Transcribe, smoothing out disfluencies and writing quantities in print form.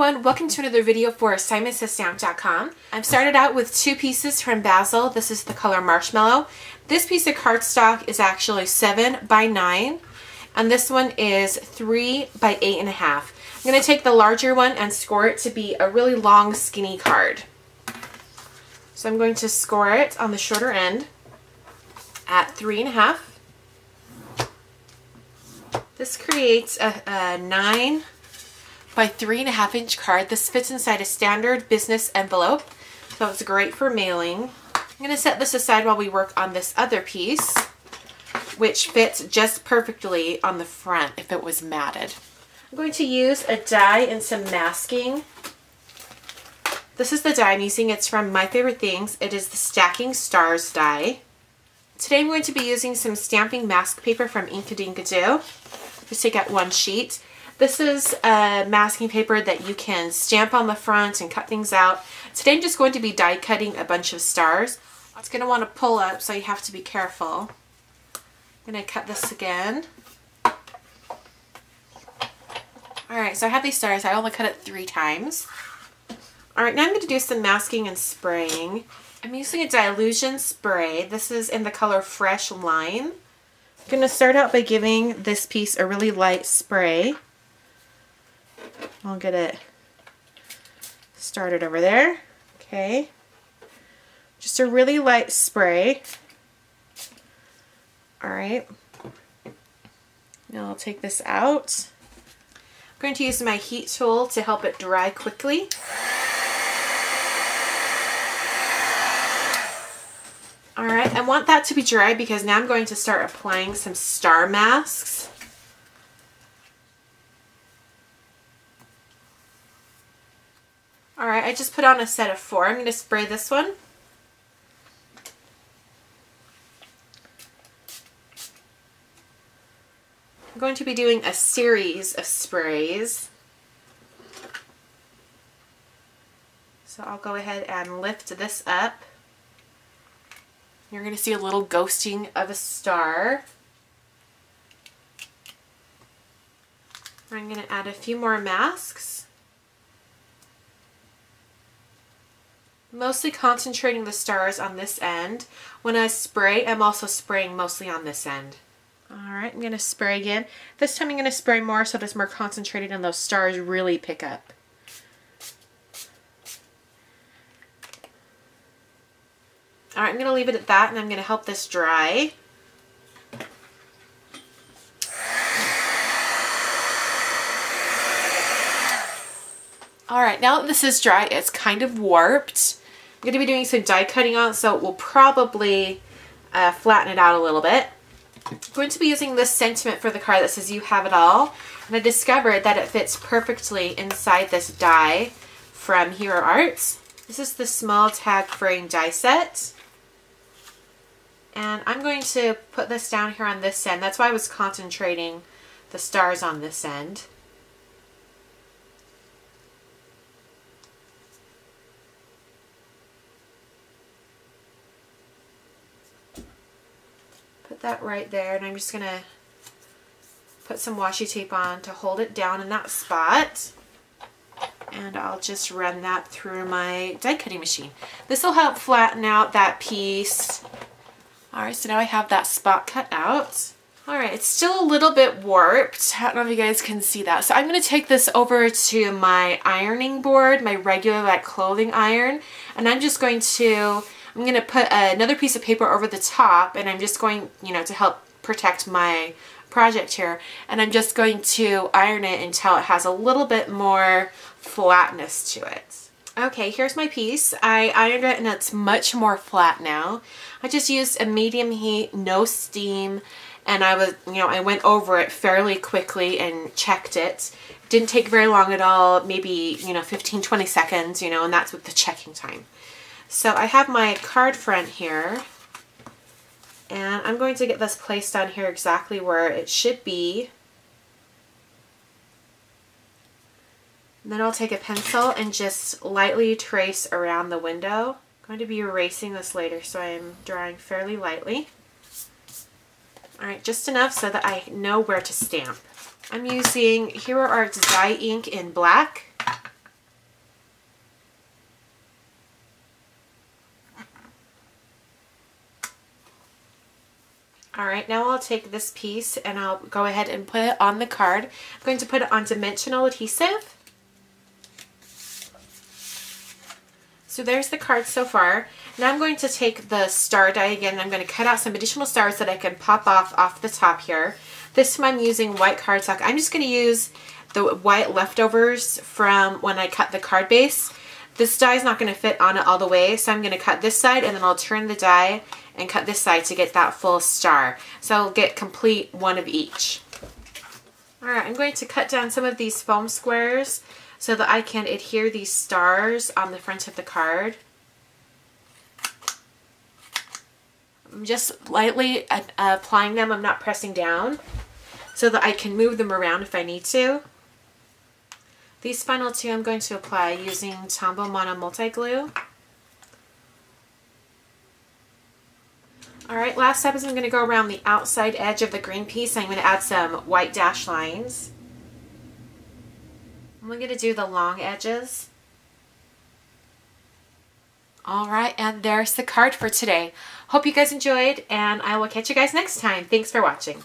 everyone, welcome to another video for SimonsStamp.com. I've started out with two pieces from Basil. This is the color Marshmallow. This piece of cardstock is actually 7 by 9 and this one is 3 by 8.5. I'm going to take the larger one and score it to be a really long skinny card. So I'm going to score it on the shorter end at 3.5. This creates a 9 by 3.5 inch card. This fits inside a standard business envelope, so it's great for mailing. I'm going to set this aside while we work on this other piece, which fits just perfectly on the front if it was matted. I'm going to use a die and some masking. This is the die I'm using. It's from My Favorite Things. It is the Stacking Stars die. Today I'm going to be using some stamping mask paper from Inkadinkado. Just take out one sheet. This is a masking paper that you can stamp on the front and cut things out. Today I'm just going to be die cutting a bunch of stars. It's going to want to pull up, so you have to be careful. I'm going to cut this again. Alright, so I have these stars. I only cut it 3 times. Alright, now I'm going to do some masking and spraying. I'm using a Dylusions spray. This is in the color Fresh Lime. I'm going to start out by giving this piece a really light spray. I'll get it started over there. Okay. Just a really light spray. Alright. Now I'll take this out. I'm going to use my heat tool to help it dry quickly. Alright, I want that to be dry because now I'm going to start applying some star masks. Alright, I just put on a set of 4. I'm going to spray this one. I'm going to be doing a series of sprays. So I'll go ahead and lift this up. You're going to see a little ghosting of a star. I'm going to add a few more masks. Mostly concentrating the stars on this end. When I spray, I'm also spraying mostly on this end. Alright, I'm going to spray again. This time I'm going to spray more so it's more concentrated and those stars really pick up. Alright, I'm going to leave it at that and I'm going to help this dry. Alright, now that this is dry, it's kind of warped. I'm going to be doing some die cutting on it, so it will probably flatten it out a little bit. I'm going to be using this sentiment for the card that says "You have it all." And I discovered that it fits perfectly inside this die from Hero Arts. This is the small tag frame die set. And I'm going to put this down here on this end. That's why I was concentrating the stars on this end. Put that right there, and I'm just going to put some washi tape on to hold it down in that spot. And I'll just run that through my die cutting machine. This will help flatten out that piece. Alright, so now I have that spot cut out. Alright, it's still a little bit warped. I don't know if you guys can see that. So I'm going to take this over to my ironing board, my regular like clothing iron. And I'm going to put another piece of paper over the top, and I'm just going, to help protect my project here. And I'm just going to iron it until it has a little bit more flatness to it. Okay, here's my piece. I ironed it and it's much more flat now. I just used a medium heat, no steam, and I went over it fairly quickly and checked it. Didn't take very long at all, maybe, 15-20 seconds, and that's with the checking time. So I have my card front here, and I'm going to get this placed down here exactly where it should be. And then I'll take a pencil and just lightly trace around the window. I'm going to be erasing this later, so I'm drawing fairly lightly. Alright, just enough so that I know where to stamp. I'm using Hero Arts dye ink in black. All right, now I'll take this piece and I'll go ahead and put it on the card. I'm going to put it on dimensional adhesive. So there's the card so far. Now I'm going to take the star die again and I'm going to cut out some additional stars that I can pop off the top here. This time I'm using white cardstock. I'm just going to use the white leftovers from when I cut the card base. This die is not going to fit on it all the way, so I'm going to cut this side and then I'll turn the die and cut this side to get that full star. So I'll get complete one of each. Alright, I'm going to cut down some of these foam squares so that I can adhere these stars on the front of the card. I'm just lightly applying them, I'm not pressing down, so that I can move them around if I need to. These final two I'm going to apply using Tombow Mono Multi Glue. Alright, last step is I'm going to go around the outside edge of the green piece. I'm going to add some white dash lines. I'm going to do the long edges. Alright, and there's the card for today. Hope you guys enjoyed, and I will catch you guys next time. Thanks for watching.